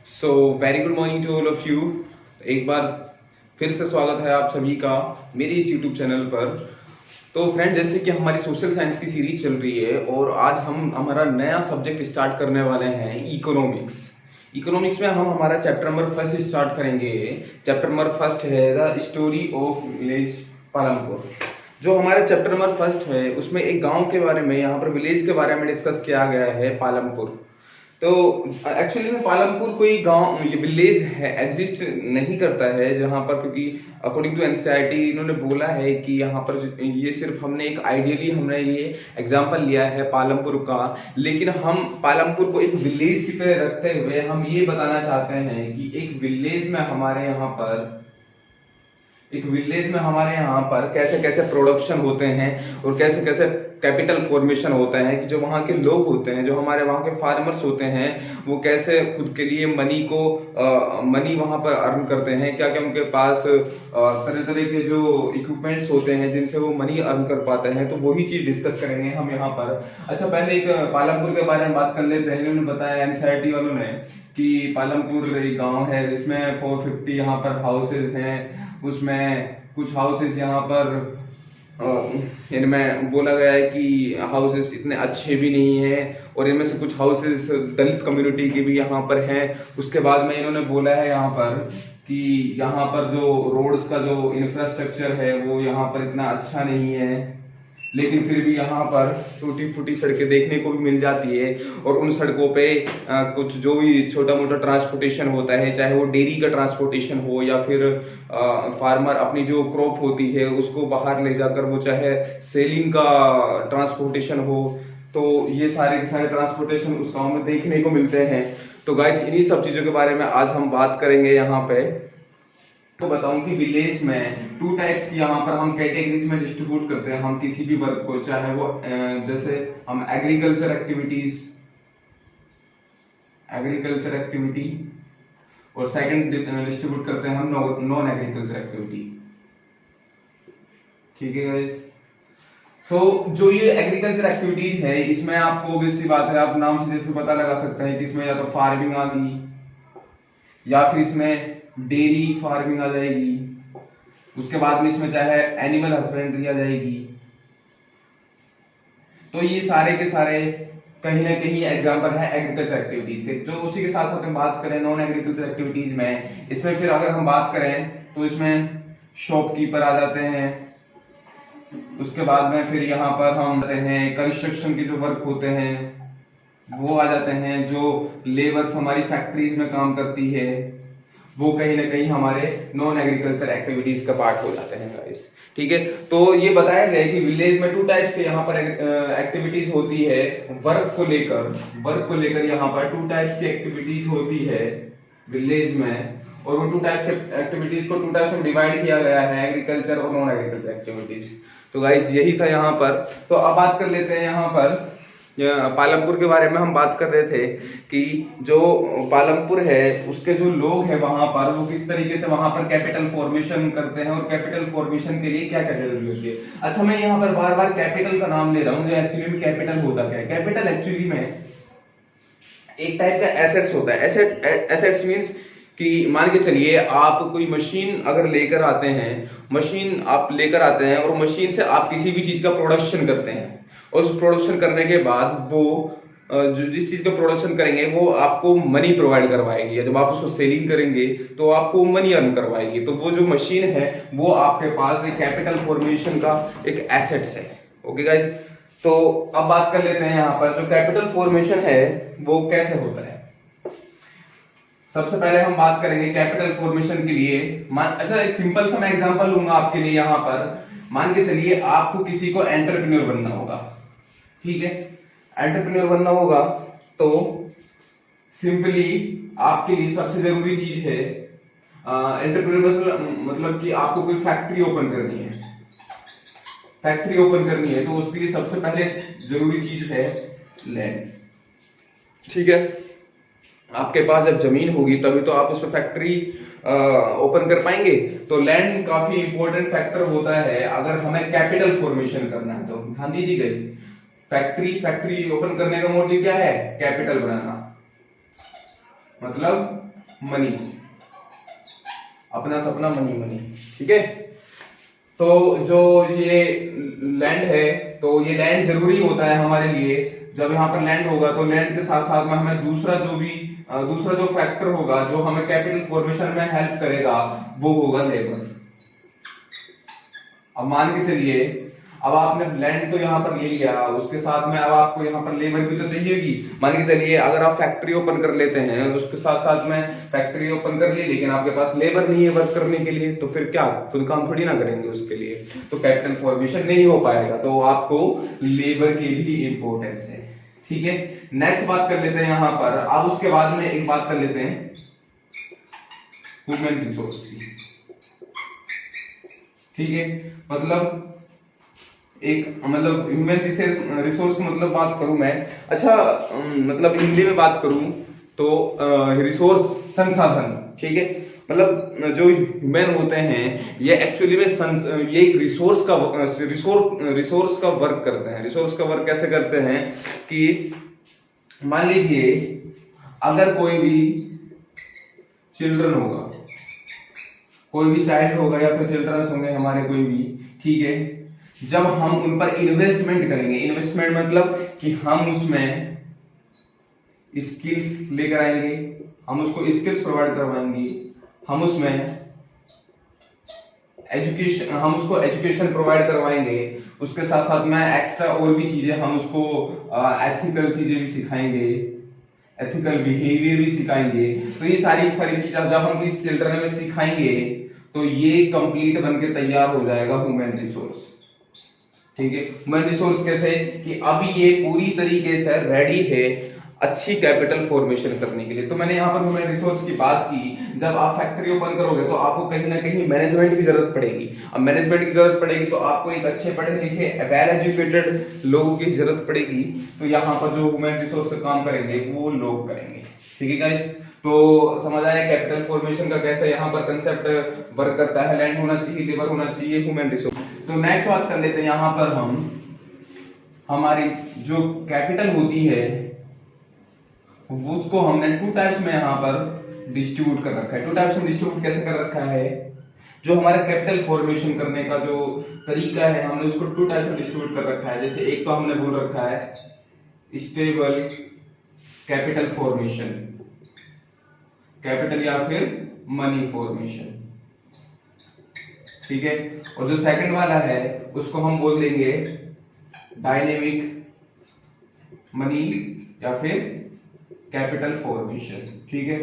So very good morning to all of you. एक बार फिर से स्वागत है आप सभी का मेरे इस यूट्यूब चैनल पर। तो फ्रेंड्स, जैसे कि हमारी सोशल साइंस की सीरीज चल रही है और आज हम हमारा नया सब्जेक्ट स्टार्ट करने वाले हैं इकोनॉमिक्स। इकोनॉमिक्स में हम हमारा चैप्टर नंबर फर्स्ट स्टार्ट करेंगे। चैप्टर नंबर फर्स्ट है the story of village Palampur. जो हमारा चैप्टर नंबर फर्स्ट है उसमें एक गांव के बारे में, यहाँ पर विलेज के बारे में डिस्कस किया गया है, पालमपुर। तो एक्चुअली में पालमपुर कोई गांव विलेज है एग्जिस्ट नहीं करता है जहां पर, क्योंकि अकॉर्डिंग टू एनसीईआरटी इन्होंने बोला है कि यहाँ पर ये सिर्फ हमने एक आइडियली हमने ये एग्जांपल लिया है पालमपुर का, लेकिन हम पालमपुर को एक विलेज की तरह रखते हुए हम ये बताना चाहते हैं कि एक विलेज में हमारे यहाँ पर कैसे कैसे प्रोडक्शन होते हैं और कैसे कैसे कैपिटल फॉर्मेशन होता है, कि जो वहाँ के लोग होते हैं, जो हमारे वहाँ के फार्मर्स होते हैं, वो कैसे खुद के लिए मनी वहाँ पर अर्न करते हैं, क्या क्या उनके पास तरह तरह के जो इक्विपमेंट्स होते हैं जिनसे वो मनी अर्न कर पाते हैं। तो वही चीज डिस्कस करेंगे हम यहाँ पर। अच्छा, पहले एक पालमपुर के बारे में बात कर लेते हैं। इन्होंने बताया एनसीईआरटी वालों ने कि पालमपुर एक गाँव है जिसमें 450 यहाँ पर हाउसेज हैं। उसमें कुछ हाउसेस यहाँ पर इनमें बोला गया है कि हाउसेस इतने अच्छे भी नहीं हैं और इनमें से कुछ हाउसेस दलित कम्युनिटी के भी यहाँ पर हैं। उसके बाद में इन्होंने बोला है यहाँ पर कि यहाँ पर जो रोड्स का जो इंफ्रास्ट्रक्चर है वो यहाँ पर इतना अच्छा नहीं है, लेकिन फिर भी यहाँ पर टूटी फूटी सड़कें देखने को भी मिल जाती है। और उन सड़कों पे कुछ जो भी छोटा मोटा ट्रांसपोर्टेशन होता है, चाहे वो डेयरी का ट्रांसपोर्टेशन हो या फिर फार्मर अपनी जो क्रॉप होती है उसको बाहर ले जाकर वो चाहे सेलिंग का ट्रांसपोर्टेशन हो, तो ये सारे के सारे ट्रांसपोर्टेशन उस गाँव में देखने को मिलते हैं। तो गाइस, इन्हीं सब चीजों के बारे में आज हम बात करेंगे यहाँ पे। तो बताऊं कि विलेज में टू टाइप्स की यहाँ पर हम कैटेगरीज में डिस्ट्रीब्यूट करते हैं हम किसी भी वर्क को, चाहे वो जैसे हम एग्रीकल्चर एक्टिविटी और सेकंड डिस्ट्रीब्यूट करते हैं हम नॉन एग्रीकल्चर एक्टिविटी। ठीक है गाइस। तो जो ये एग्रीकल्चर एक्टिविटीज है इसमें आपको ऑब्वियस सी बात है, आप नाम से जैसे पता लगा सकते हैं कि इसमें या तो फार्मिंग आ गई या फिर इसमें डेयरी फार्मिंग आ जाएगी। उसके बाद में इसमें चाहे एनिमल हस्बेंड्री आ जाएगी। तो ये सारे के सारे कहीं ना कहीं एग्जांपल है एग्रीकल्चर एक्टिविटीज के। जो उसी के साथ साथ हम बात करें नॉन एग्रीकल्चर एक्टिविटीज में, इसमें फिर अगर हम बात करें तो इसमें शॉपकीपर आ जाते हैं। उसके बाद में फिर यहाँ पर हम आते हैं कंस्ट्रक्शन के जो वर्क होते हैं वो आ जाते हैं। जो लेबर्स हमारी फैक्ट्रीज में काम करती है वो कहीं ना कहीं हमारे नॉन एग्रीकल्चर एक्टिविटीज का पार्ट हो जाते हैं गाइस। ठीक है। तो ये बताया गया कि विलेज में टू टाइप्स के यहाँ पर एक्टिविटीज होती है वर्क को लेकर यहाँ पर टू टाइप्स की एक्टिविटीज होती है विलेज में, और वो टू टाइप्स के एक्टिविटीज को टू टाइप्स में डिवाइड किया गया है, एग्रीकल्चर और नॉन एग्रीकल्चर एक्टिविटीज। तो गाइस यही था यहाँ पर। तो अब बात कर लेते हैं यहाँ पर पालमपुर के बारे में। हम बात कर रहे थे कि जो पालमपुर है उसके जो लोग हैं वहां पर वो किस तरीके से वहां पर कैपिटल फॉर्मेशन करते हैं और कैपिटल फॉर्मेशन के लिए क्या क्या जरूरी होती है। अच्छा, मैं यहाँ पर बार बार कैपिटल का नाम ले रहा हूँ। जो एक्चुअली में कैपिटल होता क्या है? कैपिटल एक्चुअली में एक टाइप का एसेट्स होता है। एसेट्स मीन्स कि मान के चलिए आप कोई मशीन अगर लेकर आते हैं, और मशीन से आप किसी भी चीज का प्रोडक्शन करते हैं, और उस प्रोडक्शन करने के बाद वो जो जिस चीज का प्रोडक्शन करेंगे वो आपको मनी प्रोवाइड करवाएगी, या जब आप उसको सेलिंग करेंगे तो आपको मनी अर्न करवाएगी। तो वो जो मशीन है वो आपके पास एक कैपिटल फॉर्मेशन का एक एसेट्स है। Okay guys. तो अब बात कर लेते हैं यहाँ पर जो कैपिटल फॉर्मेशन है वो कैसे होता है। सबसे पहले हम बात करेंगे कैपिटल फॉर्मेशन के लिए। अच्छा, एक सिंपल सा मैं एग्जांपल लूंगा आपके लिए। यहाँ पर मान के चलिए आपको किसी को एंटरप्रेन्योर बनना होगा। ठीक है, एंटरप्रेन्योर बनना होगा तो सिंपली आपके लिए सबसे जरूरी चीज है एंटरप्रेन्योर मतलब कि आपको कोई फैक्ट्री ओपन करनी है। तो उसके लिए सबसे पहले जरूरी चीज है लैंड। ठीक है, आपके पास जब जमीन होगी तभी तो आप उसमें फैक्ट्री ओपन कर पाएंगे। तो लैंड काफी इंपॉर्टेंट फैक्टर होता है अगर हमें कैपिटल फॉर्मेशन करना है। तो ध्यान दीजिए गाइस, फैक्ट्री ओपन करने का मोटिव क्या है? कैपिटल बनाना। मतलब मनी, अपना सपना मनी मनी। ठीक है, तो जो ये लैंड है, तो ये लैंड जरूरी होता है हमारे लिए। जब यहाँ पर लैंड होगा तो लैंड के साथ साथ में हमें दूसरा जो फैक्टर होगा जो हमें कैपिटल फॉर्मेशन में हेल्प करेगा वो होगा लेबर। अब मान के चलिए, अब आपने लैंड तो यहाँ पर ले लिया, उसके साथ में अब आपको यहाँ पर लेबर भी तो चाहिएगी। मान के चलिए अगर आप फैक्ट्री ओपन कर लेते हैं, उसके साथ साथ में फैक्ट्री ओपन कर ली, लेकिन आपके पास लेबर नहीं है वर्क करने के लिए, तो फिर क्या खुद काम थोड़ी ना करेंगे उसके लिए, तो कैपिटल फॉर्मेशन नहीं हो पाएगा। तो आपको लेबर की भी इंपॉर्टेंस है। ठीक है, नेक्स्ट बात कर लेते हैं यहाँ पर। अब उसके बाद में एक बात कर लेते हैं ह्यूमन रिसोर्स की। ठीक है, मतलब ह्यूमन रिसोर्स की मतलब बात करूं मैं, अच्छा मतलब हिंदी में बात करूं तो रिसोर्स संसाधन। ठीक है, मतलब जो ह्यूमन होते हैं ये एक्चुअली में ये एक रिसोर्स का वर्क करते हैं। रिसोर्स का वर्क कैसे करते हैं कि मान लीजिए अगर कोई भी चिल्ड्रन होगा, कोई भी चाइल्ड होगा या फिर चिल्ड्रंस होंगे हमारे कोई भी, ठीक है, जब हम उन पर इन्वेस्टमेंट करेंगे, इन्वेस्टमेंट मतलब कि हम उसमें स्किल्स लेकर आएंगे, हम उसको स्किल्स प्रोवाइड करवाएंगे, हम उसको एजुकेशन प्रोवाइड करवाएंगे, उसके साथ साथ में एक्स्ट्रा और भी चीजें हम उसको एथिकल चीजें भी सिखाएंगे, एथिकल बिहेवियर भी सिखाएंगे। तो ये सारी चीजें जब हम इस चिल्ड्रन में सिखाएंगे तो ये कंप्लीट बनके तैयार हो जाएगा ह्यूमन रिसोर्स। ठीक है, ह्यूमन रिसोर्स कैसे कि अभी ये पूरी तरीके से रेडी है अच्छी कैपिटल फॉर्मेशन करने के लिए। तो मैंने यहाँ पर ह्यूमन रिसोर्स की बात की। जब आप फैक्ट्री ओपन करोगे तो आपको कहीं ना कहीं मैनेजमेंट की जरूरत पड़ेगी। अब मैनेजमेंट की जरूरत पड़ेगी तो आपको एक अच्छे पढ़े लिखे वेल एजुकेटेड लोगों की जरूरत पड़ेगी। तो यहाँ पर जो ह्यूमन रिसोर्स का काम करेंगे वो लोग करेंगे। ठीक है गाइस, तो समझ आया कैपिटल फॉर्मेशन का कैसे यहाँ पर कंसेप्ट वर्क करता है। लैंड होना चाहिए, लेबर होना चाहिए, ह्यूमन रिसोर्स। तो नेक्स्ट बात कर लेते हैं यहाँ पर हम, हमारी जो कैपिटल होती है उसको हमने टू टाइप्स में यहाँ पर डिस्ट्रीब्यूट कर रखा है। टू टाइप्स में डिस्ट्रीब्यूट कैसे कर रखा है, जो हमारा कैपिटल फॉर्मेशन करने का जो तरीका है हमने उसको टू टाइप्स में डिस्ट्रीब्यूट कर रखा है। जैसे एक तो हमने बोल रखा है स्टेबल कैपिटल फॉर्मेशन, कैपिटल या फिर मनी फॉर्मेशन। ठीक है, और जो सेकंड वाला है उसको हम बोल देंगे डायनेमिक मनी या फिर कैपिटल फॉर्मेशन। ठीक है,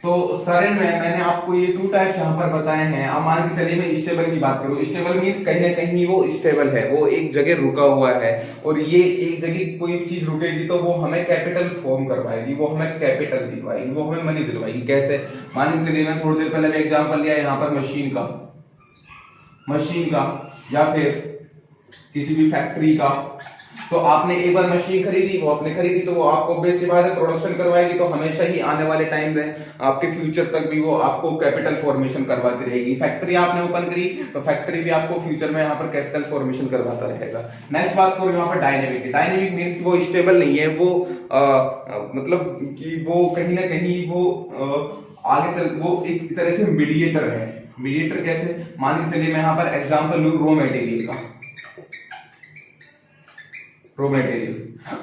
तो सर मैंने आपको ये टू टाइप्स यहाँ पर बताए हैं। अब मान के चलिए मैं स्टेबल की बात करूं, स्टेबल मींस कहीं ना कहीं वो स्टेबल है, वो एक जगह रुका हुआ है, और ये एक जगह कोई भी चीज रुकेगी तो वो हमें कैपिटल फॉर्म करवाएगी, वो हमें कैपिटल दिलवाएगी, वो हमें मनी दिलवाएगी। कैसे, मान के चलिए मैं थोड़ी देर पहले मैं एग्जाम्पल लिया यहाँ पर मशीन का या फिर किसी भी फैक्ट्री का। तो आपने एक बार मशीन खरीदी, वो आपने खरीदी तो वो आपको बेस बात है प्रोडक्शन करवाएगी, तो हमेशा ही आने वाले टाइम में आपके फ्यूचर तक भी वो आपको कैपिटल फॉर्मेशन करवाती रहेगी। फैक्ट्री आपने ओपन करी तो फैक्ट्री भी आपको फ्यूचर में यहाँ पर कैपिटल फॉर्मेशन करवाता रहेगा। नेक्स्ट बात करूँ यहाँ पर डायनेमिक। डायनेमिक मीन्स वो स्टेबल नहीं है, वो मतलब कि वो कहीं ना कहीं वो आगे चल, वो एक तरह से मीडिएटर है। मीडिएटर कैसे, मान के चलिए मैं यहाँ पर एग्जाम्पल लूँ रॉ मटेरियल का। रॉ मटेरियल,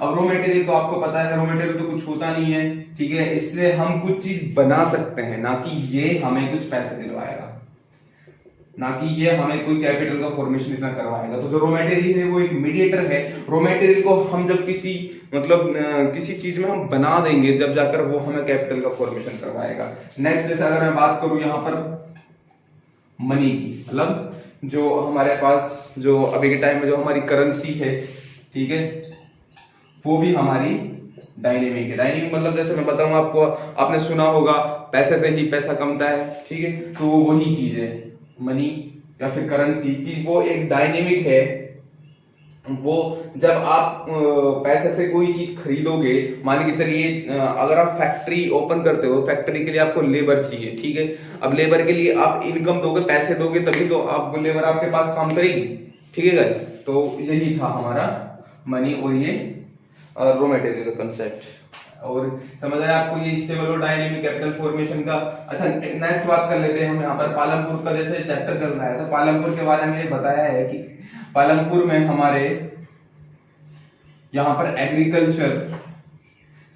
अब रॉ मटेरियल तो आपको पता है, रॉ मटेरियल तो कुछ होता नहीं है। ठीक है, इससे हम कुछ चीज बना सकते हैं, ना कि ये हमें कुछ पैसे दिलवाएगा, ना कि ये हमें कोई कैपिटल का फॉर्मेशन इतना करवाएगा। तो जो रॉ मटेरियल है वो एक मीडिएटर है। रॉ मटेरियल को हम जब किसी चीज में हम बना देंगे, जब जाकर वो हमें कैपिटल का फॉर्मेशन करवाएगा। नेक्स्ट जैसे अगर मैं बात करूं यहाँ पर मनी की, मतलब जो हमारे पास जो अभी के टाइम में जो हमारी करेंसी है, ठीक है, वो भी हमारी डायनेमिक है। डायनेमिक मतलब जैसे मैं बताऊं आपको, आपने सुना होगा पैसे से ही पैसा कमता है। ठीक है, तो वही चीज है मनी या फिर करेंसी की, वो एक डायनेमिक है। वो जब आप पैसे से कोई चीज खरीदोगे, मान के चलिए अगर आप फैक्ट्री ओपन करते हो, फैक्ट्री के लिए आपको लेबर चाहिए। ठीक है, अब लेबर के लिए आप इनकम दोगे, पैसे दोगे, तभी तो आप लेबर आपके पास काम करेगी। ठीक है गाइस, तो यही था हमारा मनी और ये रॉ मटेरियल का कंसेप्ट। और समझ आया आपको ये स्टेबल और डायनेमिक कैपिटल फॉर्मेशन का। अच्छा नेक्स्ट बात कर लेते हैं हम यहाँ पर पालमपुर का, जैसे चैप्टर चल रहा है तो पालमपुर के बारे में ये बताया है कि पालमपुर में हमारे यहाँ पर एग्रीकल्चर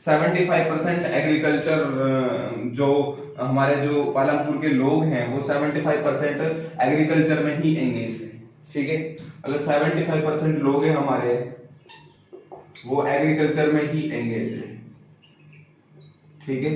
75% एग्रीकल्चर, जो हमारे जो पालमपुर के लोग हैं वो 75% एग्रीकल्चर में ही एंगेज है। ठीक है, अगर 75% लोग हैं हमारे वो एग्रीकल्चर में ही एंगेज है। ठीक है,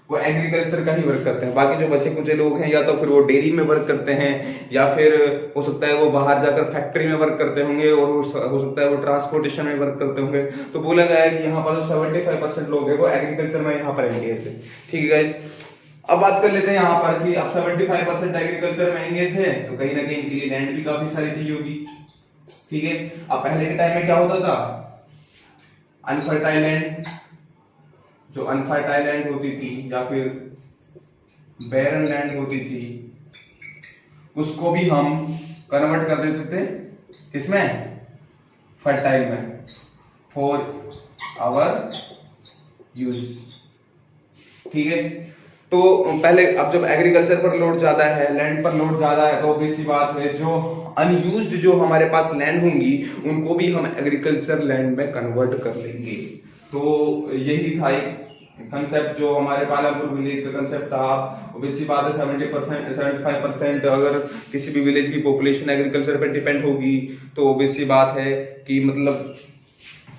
वो एग्रीकल्चर का ही वर्क करते हैं। बाकी जो बचे कुछ लोग हैं या तो फिर वो डेयरी में वर्क करते हैं या फिर हो सकता है वो बाहर जाकर फैक्ट्री में वर्क करते होंगे और हो सकता है वो ट्रांसपोर्टेशन में वर्क करते होंगे। तो बोला गया है कि यहाँ पर जो 75% लोग हैं वो एग्रीकल्चर में यहाँ पर एंगेज है। ठीक है गाइस, अब बात कर लेते हैं यहाँ पर कि अब 75% एग्रीकल्चर में एंगेज है तो कहीं ना कहीं इनके लिए लैंड भी काफी सारी चाहिए होगी। ठीक है, अब पहले के टाइम में क्या होता था, अनफर्टाइल लैंड, जो अनफर्टाइल लैंड होती थी या फिर बैरन लैंड होती थी, उसको भी हम कन्वर्ट कर देते थे किसमें, फर्टाइल में, फॉर आवर यूज। ठीक है, तो पहले अब जब एग्रीकल्चर पर लोड ज्यादा है, लैंड पर लोड ज्यादा है, तो ऑब्वियस सी बात है जो अनयूज्ड जो हमारे पास लैंड होंगी उनको भी हम एग्रीकल्चर लैंड में कन्वर्ट कर लेंगे। तो यही था कंसेप्ट जो हमारे पालमपुर विलेज का कंसेप्ट था। ऑब्वियस सी बात है 70% 75% अगर किसी भी विलेज की पॉपुलेशन एग्रीकल्चर पर डिपेंड होगी तो ऑब्वियस सी बात है कि मतलब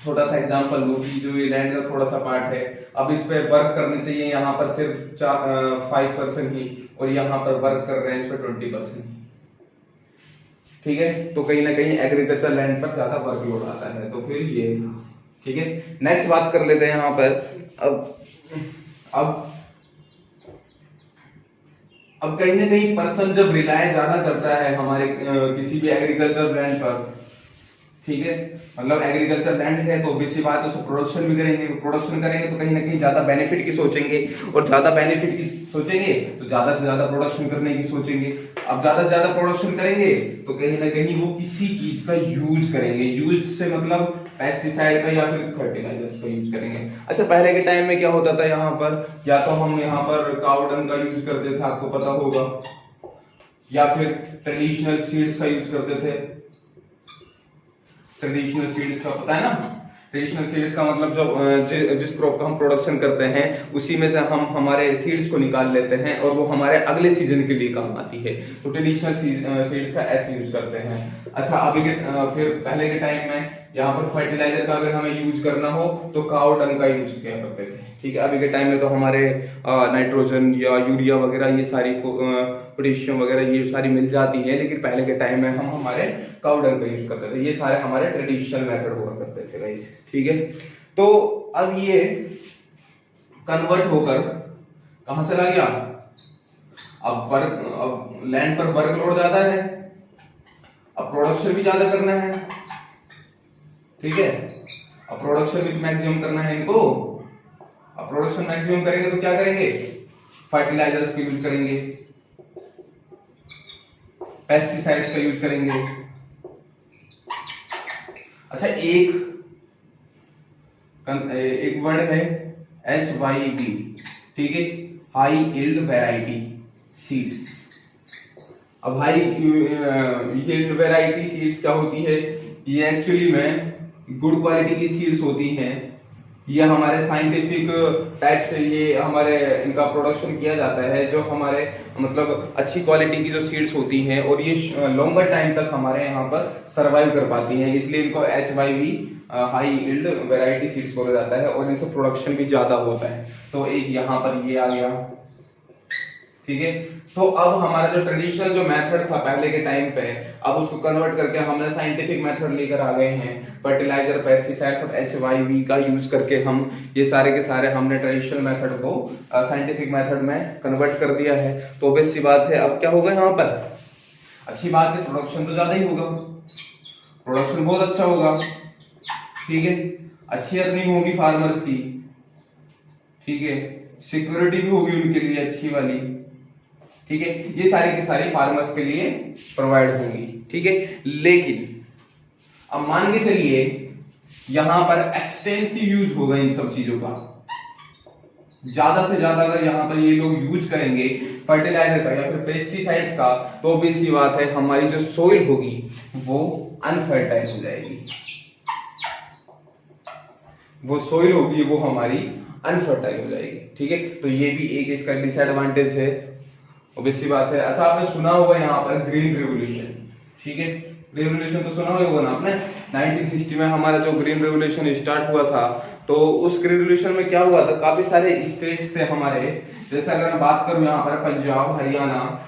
छोटा सा एग्जांपल लो कि जो ये लैंड का थोड़ा सा पार्ट है, अब इस पे वर्क करने चाहिए यहाँ पर सिर्फ 5% ही और यहाँ पर वर्क कर रहे हैं इस पे 20%। ठीक है, तो कहीं ना कहीं एग्रीकल्चर लैंड पर ज्यादा वर्कलोड आता है, तो फिर ये था। ठीक है, नेक्स्ट बात कर लेते हैं यहाँ पर। अब कहीं ना कहीं पर्सन जब रिलाय ज्यादा करता है हमारे किसी भी एग्रीकल्चर लैंड पर, ठीक है, मतलब एग्रीकल्चर लैंड है तो ऑब्वियस सी बात है उसको प्रोडक्शन भी करेंगे, प्रोडक्शन करेंगे तो कहीं ना कहीं ज्यादा बेनिफिट की सोचेंगे और ज्यादा बेनिफिट की सोचेंगे तो ज्यादा से ज्यादा प्रोडक्शन करने की सोचेंगे। अब ज्यादा से ज्यादा प्रोडक्शन करेंगे तो कहीं ना कहीं वो किसी चीज का यूज करेंगे, यूज से मतलब पेस्टिसाइड का या फिर फर्टिलाइजर्स का यूज करेंगे। अच्छा पहले के टाइम में क्या होता था, यहाँ पर या तो हम यहाँ पर काऊ डंग का यूज करते थे, आपको पता होगा, या फिर ट्रेडिशनल सीड्स का यूज करते थे। ट्रेडिशनल सीड्स का पता है ना, ट्रेडिशनल सीड्स का मतलब जो जिस क्रॉप का हम प्रोडक्शन करते हैं उसी में से हम हमारे सीड्स को निकाल लेते हैं और वो हमारे अगले सीजन के लिए काम आती है, तो ट्रेडिशनल सीड्स का ऐसे यूज करते हैं। अच्छा अभी के फिर पहले के टाइम में यहाँ पर फर्टिलाइजर का अगर हमें यूज करना हो तो काऊ डंग का यूज किया करते थे। ठीक है, अभी के टाइम में तो हमारे नाइट्रोजन या यूरिया वगैरह ये सारी पोटेशियम वगैरह ये सारी मिल जाती है, लेकिन पहले के टाइम में हम हमारे काऊ डंग का यूज करते थे। ये सारे हमारे ट्रेडिशनल मेथड हुआ करते थे गाइस। ठीक है, तो अब ये कन्वर्ट होकर कहां चला गया, अब लैंड पर वर्कलोड ज्यादा है, अब प्रोडक्शन भी ज्यादा करना है। ठीक है, अब प्रोडक्शन भी मैक्सिमम करना है इनको। अब प्रोडक्शन मैक्सिमम करेंगे तो क्या करेंगे, फर्टिलाइजर्स का यूज करेंगे, पेस्टिसाइड्स का यूज करेंगे। अच्छा एक वर्ड है HYV, ठीक है, हाई यील्ड वैरायटी सीड्स। अब हाई यील्ड वैरायटी सीड्स क्या होती है, ये एक्चुअली में गुड क्वालिटी की सीड्स होती हैं। ये हमारे साइंटिफिक टाइप से ये हमारे इनका प्रोडक्शन किया जाता है, जो हमारे मतलब अच्छी क्वालिटी की जो सीड्स होती हैं और ये लॉन्गर टाइम तक हमारे यहाँ पर सरवाइव कर पाती हैं, इसलिए इनको HYV high yield variety seeds बोला जाता है और इनसे प्रोडक्शन भी ज्यादा होता है। तो एक यहाँ पर ये आ गया। ठीक है, तो अब हमारा जो ट्रेडिशनल जो मेथड था पहले के टाइम पे, अब उसको कन्वर्ट करके हमने साइंटिफिक मेथड लेकर आ गए हैं। फर्टिलाइजर पेस्टिसाइड्स और HYV का यूज करके हम ये सारे के सारे हमने ट्रेडिशनल मेथड को साइंटिफिक मेथड में कन्वर्ट कर दिया है। तो ऑब्वियस सी बात है अब क्या होगा यहाँ पर, अच्छी बात है, प्रोडक्शन तो ज्यादा ही होगा, प्रोडक्शन बहुत अच्छा होगा। ठीक है, अच्छी अर्निंग होगी फार्मर्स की। ठीक है, सिक्योरिटी भी होगी उनके लिए अच्छी वाली। ठीक है, ये सारी की सारी फार्मर्स के लिए प्रोवाइड होंगी। ठीक है, लेकिन अब मान के चलिए यहां पर एक्सटेंसिव यूज होगा इन सब चीजों का। ज्यादा से ज्यादा अगर यहाँ पर ये लोग यूज करेंगे फर्टिलाइजर का या फिर पेस्टिसाइड्स का, तो ऑब्वियस सी बात है हमारी जो सोइल होगी वो अनफर्टाइल हो जाएगी। वो सोइल होगी वो हमारी अनफर्टाइल हो जाएगी। ठीक है, तो ये भी एक इसका डिसएडवांटेज है, ऑब्वियस सी बात है। अच्छा, आपने सुना होगा यहाँ पर ग्रीन रेवोल्यूशन। ठीक है, ग्रीन रेवोल्यूशन तो सुना होगा ना आपने। 1960 में हमारा जो ग्रीन रेवोल्यूशन स्टार्ट हुआ था, तो उस ग्रीन रेवोल्यूशन में क्या हुआ था, काफी सारे स्टेट्स थे हमारे, जैसे अगर मैं बात करूं यहाँ पर पंजाब हरियाणा,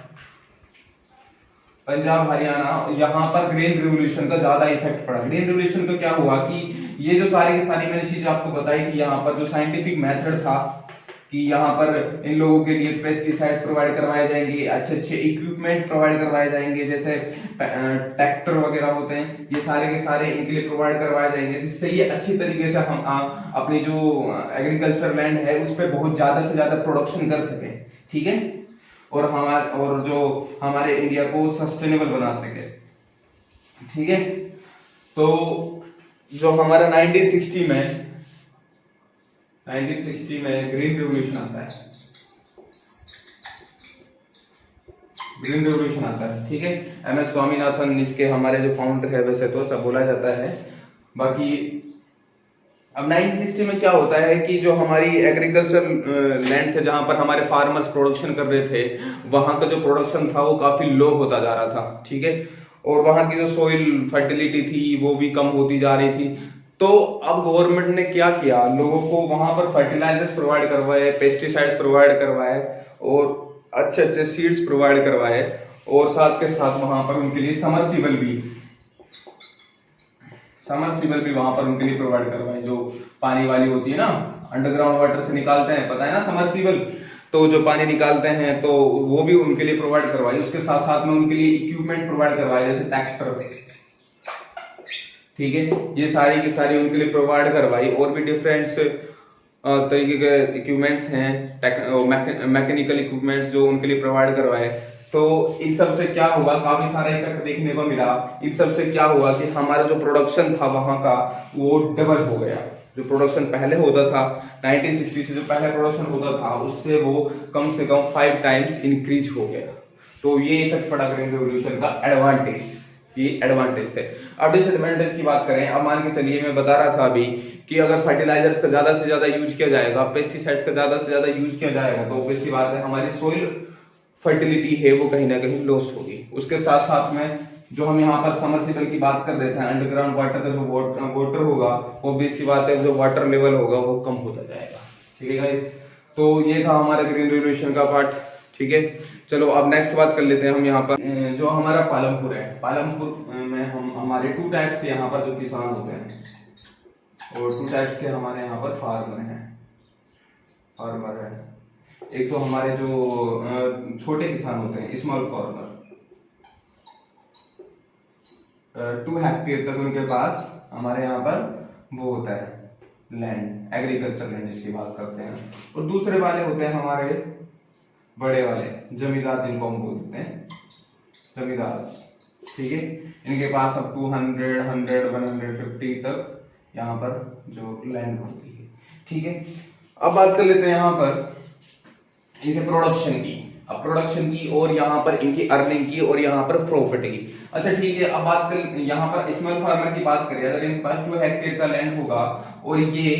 यहाँ पर ग्रीन रेवोल्यूशन का ज्यादा इफेक्ट पड़ा। ग्रीन रेवोल्यूशन का क्या हुआ कि ये जो सारी की सारी मैंने चीज आपको बताई कि यहाँ पर जो साइंटिफिक मेथड था कि यहाँ पर इन लोगों के लिए पेस्टिसाइड्स प्रोवाइड करवाए जाएंगे, अच्छे अच्छे इक्विपमेंट प्रोवाइड करवाए जाएंगे, जैसे ट्रैक्टर वगैरह होते हैं, ये सारे के सारे इनके लिए प्रोवाइड करवाए जाएंगे, जिससे ये अच्छी तरीके से हम अपनी जो एग्रीकल्चर लैंड है उस पर बहुत ज्यादा से ज्यादा प्रोडक्शन कर सके। ठीक है, और जो हमारे इंडिया को सस्टेनेबल बना सके। ठीक है, तो जो हमारा 1960 में ग्रीन रेवोल्यूशन आता है, ठीक है। MS स्वामीनाथन इसके हमारे जो फाउंडर है, वैसे तो सब बोला जाता है। बाकी अब 1960 में क्या होता है कि जो हमारी एग्रीकल्चर लैंड थे, जहां पर हमारे फार्मर्स प्रोडक्शन कर रहे थे, वहां का जो प्रोडक्शन था वो काफी लो होता जा रहा था। ठीक है, और वहां की जो सोइल फर्टिलिटी थी वो भी कम होती जा रही थी। तो अब गवर्नमेंट ने क्या किया, लोगों को वहां पर फर्टिलाइजर्स प्रोवाइड करवाए, पेस्टिसाइड्स प्रोवाइड करवाए और अच्छे अच्छे सीड्स प्रोवाइड करवाए, और साथ के साथ वहां पर उनके लिए समरसीबल भी वहां पर उनके लिए प्रोवाइड करवाए, जो पानी वाली होती है ना, अंडरग्राउंड वाटर से निकालते हैं, पता है ना समरसीबल, तो जो पानी निकालते हैं तो वो भी उनके लिए प्रोवाइड करवाई। उसके साथ साथ में उनके लिए इक्विपमेंट प्रोवाइड करवाए, जैसे ट्रैक्टर। ठीक है, ये सारी की सारी उनके लिए प्रोवाइड करवाई, और भी डिफरेंट तरीके के इक्विपमेंट्स हैं, मैकेनिकल इक्विपमेंट्स जो उनके लिए प्रोवाइड करवाए। तो इन सब से क्या हुआ, काफी सारा इफेक्ट देखने को मिला। इन सब से क्या हुआ कि हमारा जो प्रोडक्शन था वहां का वो डबल हो गया। जो प्रोडक्शन पहले होता था 1960 से, जो पहले प्रोडक्शन होता था उससे वो कम से कम 5 टाइम्स इंक्रीज हो गया। तो ये इफेक्ट पड़ा ग्रीन रेवोल्यूशन का, एडवांटेज, ये एडवांटेज है। अब डिसएडवांटेज की बात करें, अब मान के चलिए मैं बता रहा था अभी कि अगर फर्टिलाइजर्स का ज्यादा से ज्यादा यूज किया जाएगा, पेस्टिसाइड्स का ज्यादा से ज्यादा यूज किया जाएगा, तो ऑब्वियस सी बात है हमारी सोइल फर्टिलिटी है वो कहीं ना कहीं लॉस होगी। उसके साथ साथ में जो हम यहाँ पर समरसीबल की बात कर रहे थे, अंडरग्राउंड वाटर का जो वाटर होगा, ऑब्वियस सी बात है जो वाटर लेवल होगा वो कम होता जाएगा। ठीक है गाइस, तो ये था हमारा ग्रीन रेवोल्यूशन का पार्ट। ठीक है, चलो अब नेक्स्ट बात कर लेते हैं हम यहाँ पर। जो हमारा पालमपुर है, पालमपुर में हम हमारे 2 टाइप्स के यहाँ पर जो किसान होते हैं, और 2 टाइप्स के हमारे यहाँ पर फार्मर है। एक तो हमारे जो छोटे किसान होते हैं, स्मॉल फार्मर, 2 हेक्टेयर तक उनके पास हमारे यहाँ पर वो होता है लैंड, एग्रीकल्चर लैंड जिसकी बात करते हैं। और दूसरे वाले होते हैं हमारे बड़े वाले जमींदार, जिनको हम बोलते हैं जमींदार। ठीक है, इनके पास अब 200, 100, 150 तक यहाँ पर जो लैंड होती है। ठीक है, अब बात कर लेते हैं यहाँ पर इनके प्रोडक्शन की। अब प्रोडक्शन की और यहाँ पर इनकी अर्निंग की और यहाँ पर प्रॉफिट की। अच्छा ठीक है, अब बात कर यहाँ पर स्मॉल फार्मर की बात करें, अगर इनके पास 2 हेक्टेयर का लैंड होगा और ये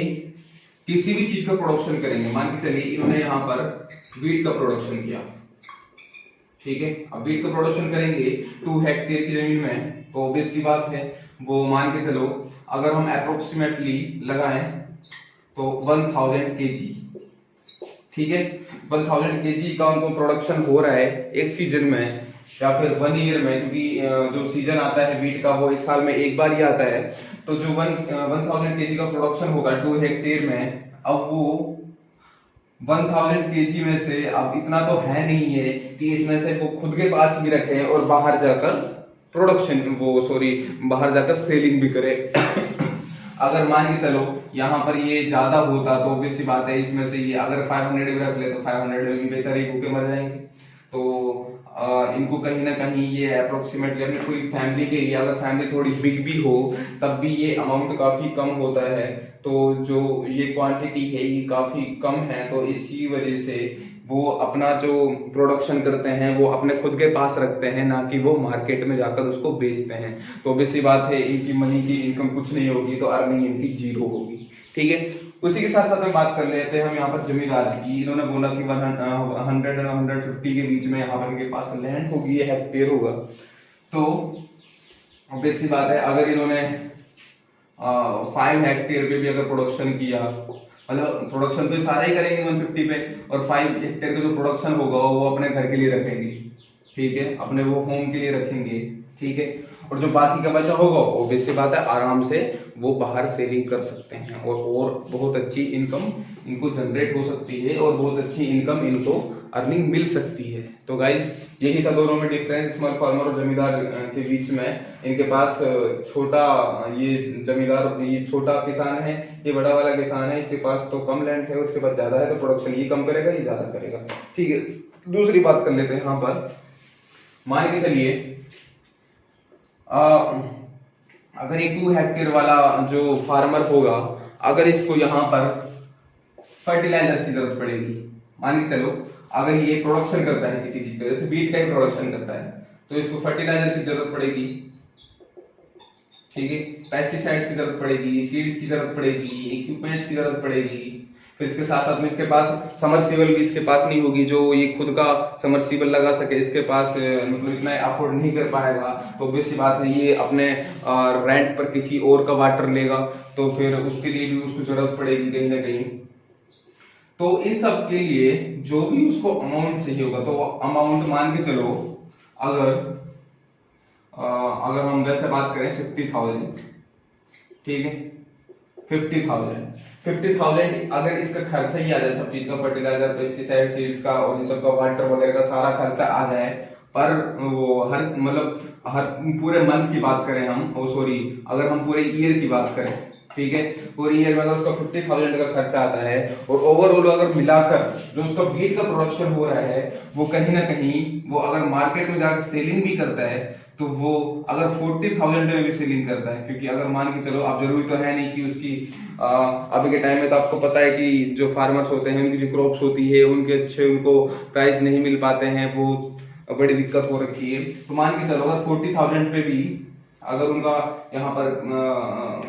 किसी भी चीज का प्रोडक्शन करेंगे, मान के चलिए इन्होंने यहाँ पर वीट का प्रोडक्शन किया। ठीक है, अब वीट का प्रोडक्शन करेंगे 2 हेक्टेयर की जमीन में, तो ऑब्वियस सी बात है वो मान के चलो अगर हम अप्रोक्सीमेटली लगाएं तो 1000 kg। ठीक है, 1000 kg का उनको प्रोडक्शन हो रहा है एक सीजन में या फिर 1 ईयर में, क्योंकि जो सीजन आता है वीट का वो 1 साल में एक बार ही आता है। तो जो 1000 kg का प्रोडक्शन होगा 2 हेक्टेयर में, अब वो 1000 kg में से अब इतना तो है नहीं है कि इसमें से वो खुद के पास भी रखे और बाहर जाकर बाहर जाकर सेलिंग भी करे। अगर मान के चलो यहाँ पर ये ज्यादा होता तो ऑब्वियस सी बात है इसमें से ये अगर 500 भी रख ले तो 500 भी बेचारे भूखे मर जाएंगे। तो इनको कहीं ना कहीं ये अप्रोक्सीमेटली अपनी पूरी फैमिली के लिए, अगर फैमिली थोड़ी बिग भी हो तब भी ये अमाउंट काफी कम होता है। तो जो ये क्वांटिटी है ये काफी कम है, तो इसकी वजह से वो अपना जो प्रोडक्शन करते हैं वो अपने खुद के पास रखते हैं, ना कि वो मार्केट में जाकर उसको बेचते हैं। तो ऑब्वियसली बात है इनकी मनी की इनकम कुछ नहीं होगी, तो अर्निंग इनकी जीरो होगी। ठीक है, उसी के साथ साथ में बात कर लेते हैं हम यहाँ पर जमींदार की। इन्होंने बोला कि 100 और 150 के बीच में यहाँ पर इनके पास लैंड होगी, ये हेक्टेयर होगा। तो ऑब्वियसली बात है अगर इन्होंने 5 हेक्टेयर पे भी अगर प्रोडक्शन किया, मतलब प्रोडक्शन तो सारे ही करेंगे 150 पे, और 5 हेक्टेयर का जो प्रोडक्शन होगा वो अपने घर के लिए रखेंगे, ठीक है, अपने वो होम के लिए रखेंगे, ठीक है। और जो बाकी का बचा होगा ऑब्वियसली बात है आराम से वो बाहर सेलिंग कर सकते हैं, और बहुत अच्छी इनकम इनको जनरेट हो सकती है, और बहुत अच्छी इनकम इनको अर्निंग मिल सकती है। तो गाइज यही था दोनों में डिफरेंस, स्मॉल फार्मर और जमींदार के बीच में। इनके पास छोटा, ये जमींदार ये छोटा किसान है, ये बड़ा वाला किसान है, इसके पास तो कम लैंड है, उसके पास ज्यादा है, तो प्रोडक्शन ये कम करेगा ये ज्यादा करेगा। ठीक है, दूसरी बात कर लेते हैं यहाँ पर। मान के चलिए अगर एक 2 हेक्टेयर वाला जो फार्मर होगा, अगर इसको यहाँ पर फर्टिलाइजर्स की जरूरत पड़ेगी, मान के चलो अगर ये प्रोडक्शन करता है किसी चीज का, जैसे बीट का ही प्रोडक्शन करता है, तो इसको फर्टिलाइजर की जरूरत पड़ेगी, ठीक है, पेस्टिसाइड्स की जरूरत पड़ेगी, सीड्स की जरूरत पड़ेगी, इक्विपमेंट्स की जरूरत पड़ेगी। फिर इसके साथ साथ में इसके पास समरसीबल भी इसके पास नहीं होगी, जो ये खुद का समरसीबल लगा सके, इसके पास मतलब इतना अफोर्ड नहीं कर पाएगा। तो ऑब्वियसली बात है ये अपने रेंट पर किसी और का वाटर लेगा, तो फिर उसके लिए भी उसको जरूरत पड़ेगी कहीं ना कहीं। तो इन सब के लिए जो भी उसको अमाउंट चाहिए होगा, तो अमाउंट मान के चलो अगर हम वैसे बात करें 50,000, ठीक है, 50,000 अगर इसका खर्चा ही आ जाए सब चीज का, फर्टिलाइजर, पेस्टिसाइड, सीड्स का और इन सब का वाटर वगैरह का सारा खर्चा आ जाए, पर वो हर मतलब हर पूरे मंथ की बात करें हम, अगर हम पूरे ईयर की बात करें, ठीक है, पूरे ईयर में अगर उसका 50,000 का खर्चा आता है, और ओवरऑल अगर मिलाकर जो उसका बीट का प्रोडक्शन हो रहा है वो कहीं ना कहीं वो अगर मार्केट में जाकर सेलिंग भी करता है, तो वो अगर 40,000 में भी सेलिंग करता है, क्योंकि अगर मान के चलो, आप जरूरी तो है नहीं कि उसकी अभी के टाइम में तो आपको पता है कि जो फार्मर्स होते हैं उनकी जो क्रॉप्स होती है उनके अच्छे उनको प्राइस नहीं मिल पाते हैं, वो बड़ी दिक्कत हो रखी है। तो मान के चलो अगर 40,000 पे भी अगर उनका यहाँ पर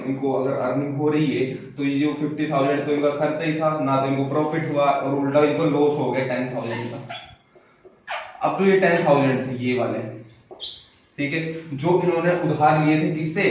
इनको अगर अर्निंग हो रही है, तो ये जो 50,000 तो इनका खर्चा ही था ना, तो इनको प्रॉफिट हुआ, और उल्टा इनको लॉस हो गया 10,000 का। अब तो ये 10,000 थे ये वाले, ठीक है, जो इन्होंने उधार लिए थे किससे?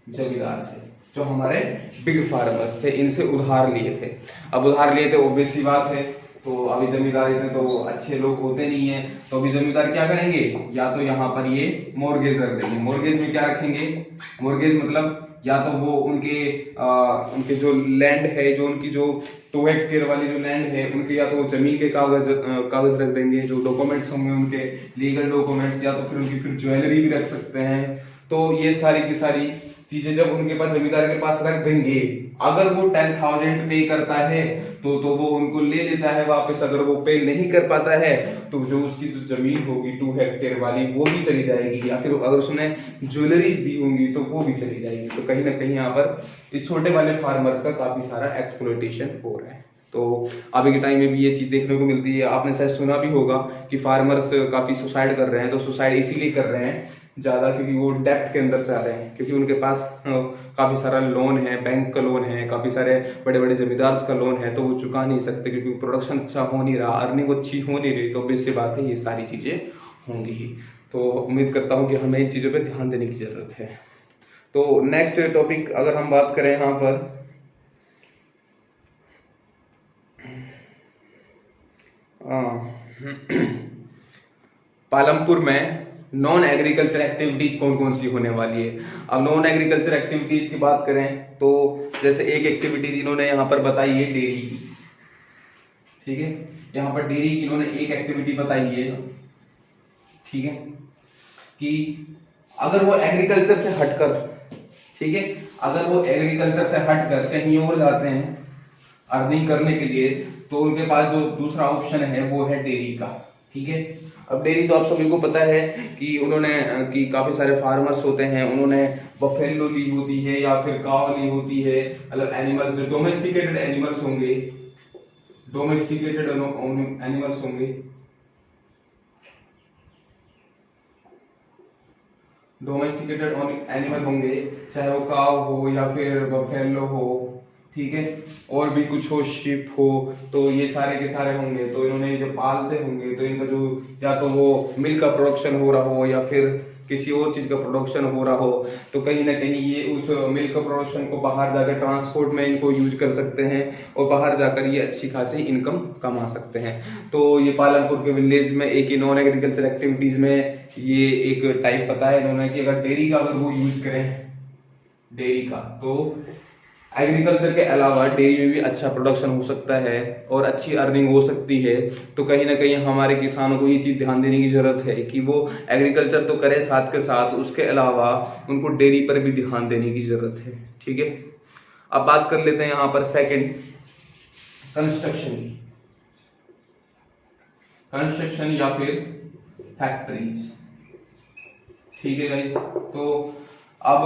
जमींदार से, जो हमारे बिग फार्मर्स थे, इनसे उधार लिए थे। अब उधार लिए थे ऑब्वियसली बात है, तो अभी जमींदार इतने तो अच्छे लोग होते नहीं है, तो अभी जमींदार क्या करेंगे, या तो यहाँ पर ये मोर्गेज रख देंगे। मोर्गेज में क्या रखेंगे? मोर्गेज मतलब या तो वो उनके जो लैंड है, जो उनकी जो 2 हेक्टेयर वाली जो लैंड है उनके, या तो वो जमीन के कागज रख देंगे, जो डॉक्यूमेंट्स होंगे उनके लीगल डॉक्यूमेंट्स, या तो फिर उनकी फिर ज्वेलरी भी रख सकते हैं। तो ये सारी की सारी चीजें जब उनके पास जमींदार के पास रख देंगे, अगर वो 10,000 पे करता है तो वो उनको ले लेता है वापस। अगर वो पे नहीं कर पाता है तो जो उसकी जो जमीन होगी 2 हेक्टेयर वाली वो भी चली जाएगी, या फिर अगर उसने ज्वेलरीज दी होंगी तो वो भी चली जाएगी। तो कहीं ना कहीं यहाँ पर इस छोटे वाले फार्मर्स का काफी सारा एक्सप्लॉयटेशन हो रहा है। तो अभी के टाइम में भी ये चीज देखने को मिलती है। आपने शायद सुना भी होगा कि फार्मर्स काफी सुसाइड कर रहे हैं। तो सुसाइड इसीलिए कर रहे हैं ज्यादा क्योंकि वो डेप्ट के अंदर जा रहे हैं, क्योंकि उनके पास काफी सारा लोन है, बैंक का लोन है, काफी सारे बड़े बड़े जमींदार का लोन है, तो वो चुका नहीं सकते क्योंकि प्रोडक्शन अच्छा हो नहीं रहा, अर्निंग अच्छी हो नहीं रही। तो obvious सी बात है ये सारी चीजें होंगी ही। तो उम्मीद करता हूँ कि हमें इन चीजों पर ध्यान देने की जरूरत है। तो नेक्स्ट टॉपिक अगर हम बात करें यहाँ पर, पालमपुर में नॉन एग्रीकल्चर एक्टिविटीज कौन कौन सी होने वाली है। अब नॉन एग्रीकल्चर एक्टिविटीज की बात करें तो जैसे एक एक्टिविटीज इन्होंने यहाँ पर बताई है डेयरी की, ठीक है, यहाँ पर डेयरी की इन्होंने एक एक्टिविटी बताई है, ठीक है, कि अगर वो एग्रीकल्चर से हटकर, ठीक है, अगर वो एग्रीकल्चर से हटकर कहीं और जाते हैं अर्निंग करने के लिए, तो उनके पास जो दूसरा ऑप्शन है वो है डेयरी का। ठीक है। अब डेयरी तो आप सभी को पता है कि उन्होंने कि काफी सारे फार्मर्स होते हैं, उन्होंने बफेलो ली होती है या फिर काव ली होती है, मतलब एनिमल्स जो डोमेस्टिकेटेड एनिमल्स होंगे, डोमेस्टिकेटेड एनिमल्स होंगे, डोमेस्टिकेटेड एनिमल होंगे, चाहे वो काव हो या फिर बफेलो हो, ठीक है, और भी कुछ हो, शिप हो, तो ये सारे के सारे होंगे। तो इन्होंने जो पालते होंगे तो इनका जो या तो वो मिल्क का प्रोडक्शन हो रहा हो या फिर किसी और चीज का प्रोडक्शन हो रहा हो, तो कहीं ना कहीं ये उस मिल्क प्रोडक्शन को बाहर जाकर ट्रांसपोर्ट में इनको यूज कर सकते हैं और बाहर जाकर ये अच्छी खासी इनकम कमा सकते हैं। तो ये पालनपुर के विलेज में एक नॉन एग्रीकल्चर एक्टिविटीज में ये एक टाइप पता है इन्होंने कि अगर डेयरी का अगर वो यूज करें, डेयरी का, तो एग्रीकल्चर के अलावा डेयरी में भी अच्छा प्रोडक्शन हो सकता है और अच्छी अर्निंग हो सकती है। तो कहीं ना कहीं हमारे किसानों को ये चीज ध्यान देने की जरूरत है कि वो एग्रीकल्चर तो करे, साथ के साथ उसके अलावा उनको डेयरी पर भी ध्यान देने की जरूरत है। ठीक है, अब बात कर लेते हैं यहाँ पर सेकंड, कंस्ट्रक्शन की, कंस्ट्रक्शन या फिर फैक्ट्रीज। ठीक है गाइस, तो अब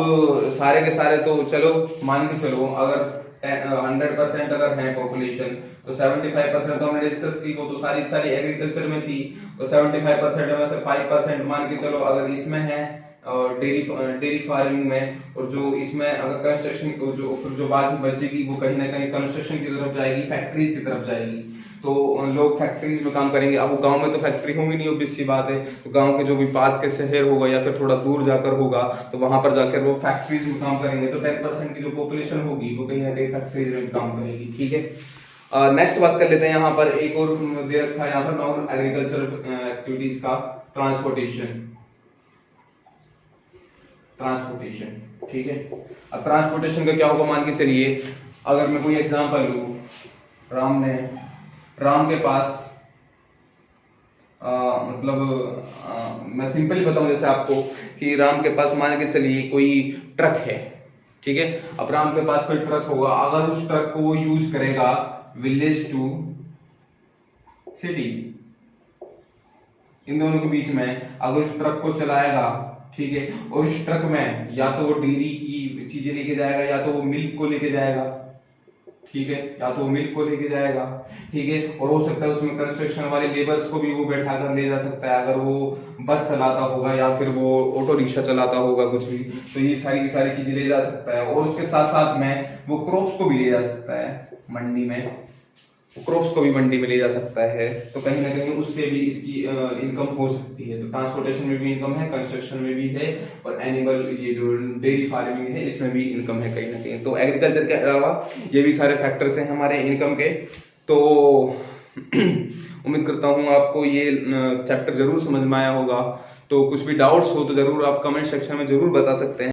सारे के सारे तो चलो मान के चलो अगर 100% अगर है पॉपुलेशन तो 75% तो हमने डिस्कस की, वो तो सारी सारी एग्रीकल्चर में थी, तो 75% में से 5% मान के चलो अगर इसमें है डेयरी फार्मिंग में, और जो इसमें अगर कंस्ट्रक्शन जो फिर जो बाकी बचेगी वो कहीं ना कहीं कंस्ट्रक्शन की तरफ जाएगी, फैक्ट्रीज की तरफ जाएगी। तो लोग फैक्ट्रीज में काम करेंगे। अब वो गांव में तो फैक्ट्री होंगी नहीं, ऑब्वियस सी बात है, तो गांव के जो भी पास के शहर होगा या फिर थोड़ा दूर जाकर होगा तो वहां पर जाकर वो फैक्ट्रीज में काम करेंगे। तो 10% की जो पॉपुलेशन होगी वो कहीं ना कहीं फैक्ट्रीज में काम करेगी। ठीक है, नेक्स्ट बात कर लेते हैं यहाँ पर एक और दे रखा है यहाँ पर नॉन एग्रीकल्चरल एक्टिविटीज का, ट्रांसपोर्टेशन। ट्रांसपोर्टेशन, ठीक है, अब ट्रांसपोर्टेशन का क्या होगा, मान के चलिए अगर मैं कोई एग्जांपल लूं, राम के पास मैं सिंपली बताऊं जैसे आपको कि राम के पास मान के चलिए कोई ट्रक है। ठीक है, अब राम के पास कोई ट्रक होगा, अगर उस ट्रक को वो यूज करेगा विलेज टू सिटी, इन दोनों के बीच में अगर उस ट्रक को चलाएगा, ठीक है, और उस ट्रक में या तो वो डेयरी की चीजें लेके जाएगा या तो वो मिल्क को लेके जाएगा, ठीक है, या तो वो मिल्क को लेके जाएगा, ठीक है, और हो सकता है उसमें कंस्ट्रक्शन वाले लेबर्स को भी वो बैठा कर ले जा सकता है, अगर वो बस चलाता होगा या फिर वो ऑटो रिक्शा चलाता होगा कुछ भी, तो ये सारी की सारी चीजें ले जा सकता है। और उसके साथ साथ में वो क्रॉप्स को भी ले जा सकता है मंडी में, क्रॉप्स को भी मंडी में ले जा सकता है, तो कहीं ना कहीं उससे भी इसकी इनकम हो सकती है। तो ट्रांसपोर्टेशन में भी इनकम है, कंस्ट्रक्शन में भी है, और एनिमल ये जो डेयरी फार्मिंग है इसमें भी इनकम है कहीं ना कहीं। तो एग्रीकल्चर के अलावा ये भी सारे फैक्टर्स हैं हमारे इनकम के। तो उम्मीद करता हूँ आपको ये चैप्टर जरूर समझ में आया होगा। तो कुछ भी डाउट्स हो तो जरूर आप कमेंट सेक्शन में जरूर बता सकते हैं।